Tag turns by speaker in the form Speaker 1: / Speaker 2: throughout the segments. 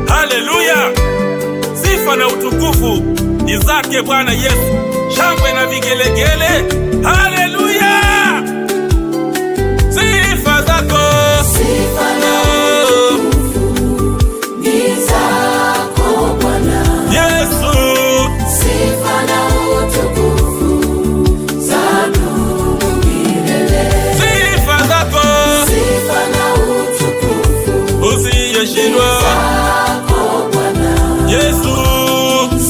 Speaker 1: Haleluya! Sifa na utukufu ni zake Bwana Yesu. Shangwe na vigelegele. Haleluya! Sifa zako,
Speaker 2: sifa na utukufu ni zako Bwana
Speaker 1: Yesu.
Speaker 2: Sifa na utukufu zadumu milele.
Speaker 1: Sifa zako,
Speaker 2: sifa na utukufu
Speaker 1: usiyeshindwa
Speaker 2: zako Bwana
Speaker 1: Yesu.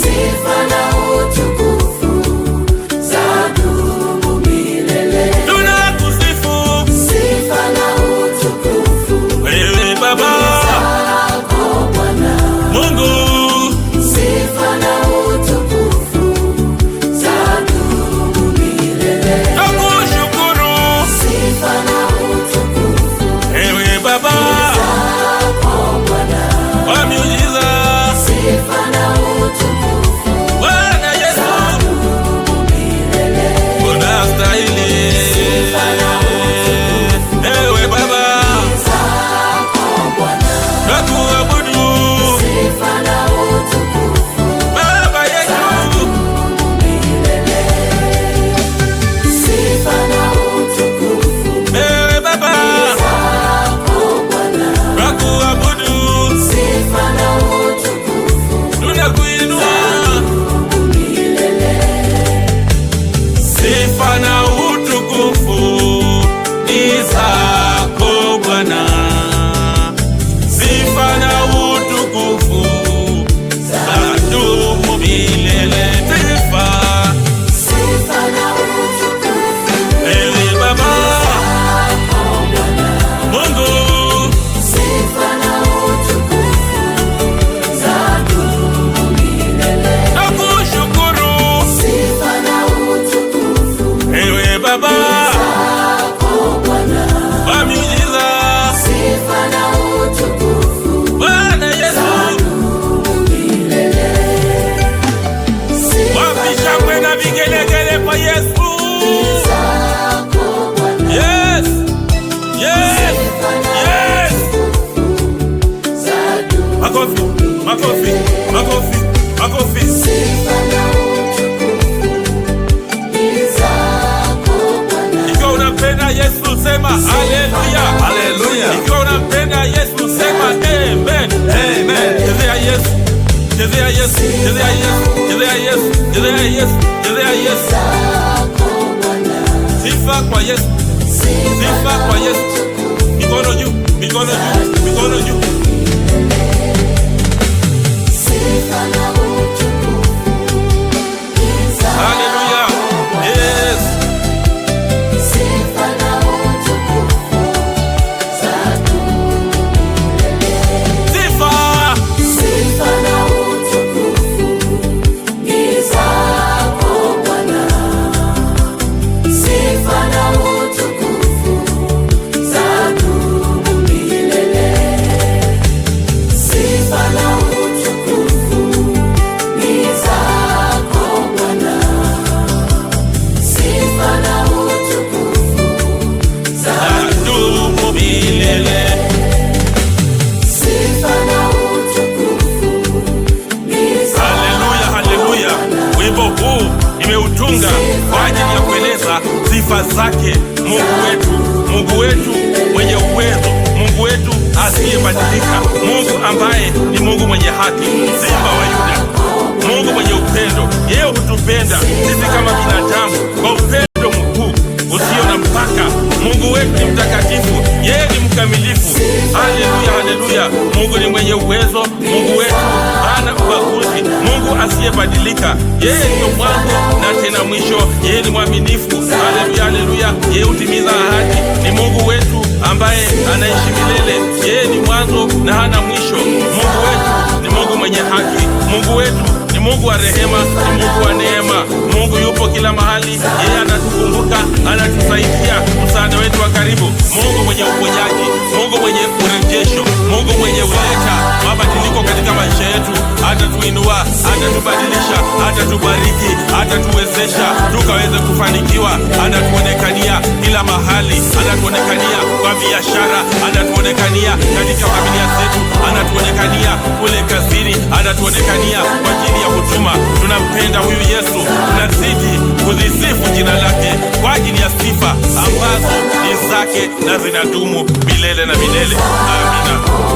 Speaker 2: Sifa na utukufu zadumu milele.
Speaker 1: Tunakusifu
Speaker 2: Sifa na utukufu
Speaker 1: wewe Baba
Speaker 2: zako Bwana
Speaker 1: Mungu.
Speaker 2: Sifa na utukufu zadumu milele.
Speaker 1: Tunakushukuru
Speaker 2: Sifa na utukufu
Speaker 1: wewe Baba
Speaker 2: zako Bwana
Speaker 1: wa miujiza.
Speaker 2: Sifa na utukufu
Speaker 1: Bwana Yesu
Speaker 2: zadumu milele.
Speaker 1: unastahili.
Speaker 2: Sifa na utukufu
Speaker 1: Ewe Baba
Speaker 2: zako Bwana
Speaker 1: nakuabudu.
Speaker 2: Sifa na utukufu
Speaker 1: Baba Yesu
Speaker 2: milele. Sifa na utukufu
Speaker 1: ewe Baba
Speaker 2: zako Bwana
Speaker 1: nakuabudu.
Speaker 2: Sifa na utukufu
Speaker 1: Tunakuinua.
Speaker 2: milele.
Speaker 1: Sifa na utukufu ni zako Bwana. Sifa na utukufu zadumu milele. Sifa
Speaker 2: Sifa na utukufu
Speaker 1: ewe Baba
Speaker 2: zako Bwana
Speaker 1: Mungu.
Speaker 2: Sifa na utukufu zadumu milele.
Speaker 1: Nakushukuru
Speaker 2: Sifa na utukufu
Speaker 1: ewe Baba
Speaker 2: zako Bwana
Speaker 1: wa miujiza.
Speaker 2: Sifa na utukufu
Speaker 1: Bwana Yesu
Speaker 2: zadumu milele.
Speaker 1: wapi shangwe na vigelegele kwa Yesu.
Speaker 2: Zako Bwana
Speaker 1: Yes, yes, yes.
Speaker 2: zadumu.
Speaker 1: Makofi, makofi, makofi, makofi.
Speaker 2: Sifa na utukufu ni zako Bwana.
Speaker 1: Ikiwa unampenda Yesu sema haleluya.
Speaker 3: Haleluya.
Speaker 1: Ikiwa unampenda Yesu sema amen.
Speaker 3: Amen.
Speaker 1: Chezea Yesu, chezea Yesu, chezea Yesu, chezea Yesu, chezea Yesu, chezea Yesu.
Speaker 2: Zako Bwana.
Speaker 1: Sifa kwa Yesu, sifa kwa Yesu. Mikono juu, mikono juu, mikono juu.
Speaker 2: Sifa na utukufu ni zako
Speaker 1: Haleluya.
Speaker 2: Bwana.
Speaker 1: Yes.
Speaker 2: Sifa na utukufu zadumu milele.
Speaker 1: Sifa
Speaker 2: Sifa na utukufu ni zako Bwana. Sifa na utukufu zadumu milele. Sifa na utukufu ni zako Bwana. Sifa na utukufu
Speaker 1: zadumu milele.
Speaker 2: Sifa na utukufu ni zako
Speaker 1: Haleluya, haleluya. Wimbo huu nimeutunga kwa ajili ya kueleza sifa zake Mungu wetu, Mungu wetu mwenye uwezo, Mungu wetu asiyebadilika, Mungu ambaye ni Mungu mwenye haki, Simba wa Yuda, Mungu mwenye upendo. Yeye hutupenda sisi kama binadamu kwa upendo mkuu usio na mpaka. Mungu wetu ni mtakatifu, yeye ni mkamilifu. Haleluya, haleluya. Mungu ni mwenye uwezo, Mungu wetu hana ubaguzi, Mungu asiyebadilika. Yeye ndio mwanzo na tena mwisho, yeye ni mwaminifu. Haleluya, haleluya. Yeye hutimiza ahadi, ni Mungu wetu ambaye anaishi milele. Yeye ni mwanzo na hana mwisho. Mungu wetu ni Mungu mwenye haki. Mungu wetu ni Mungu wa rehema, ni Mungu wa neema. Mungu yupo kila mahali, yeye anatukumbuka, anatusaidia, msaada wetu wa karibu. Mungu mwenye uponyaji, Mungu mwenye urejesho, Mungu mwenye uleta mabadiliko katika maisha yetu. atatuinua, atatubadilisha, atatubariki, atatuwezesha tukaweze kufanikiwa. Anatuonekania kila mahali, anatuonekania kwa biashara, anatuonekania katika familia zetu, anatuonekania kule kazini, anatuonekania kwa ajili ya huduma. Tunampenda huyu Yesu, tunazidi kuzisifu jina lake kwa ajili ya sifa ambazo ni zake na zinadumu milele na milele. Amina.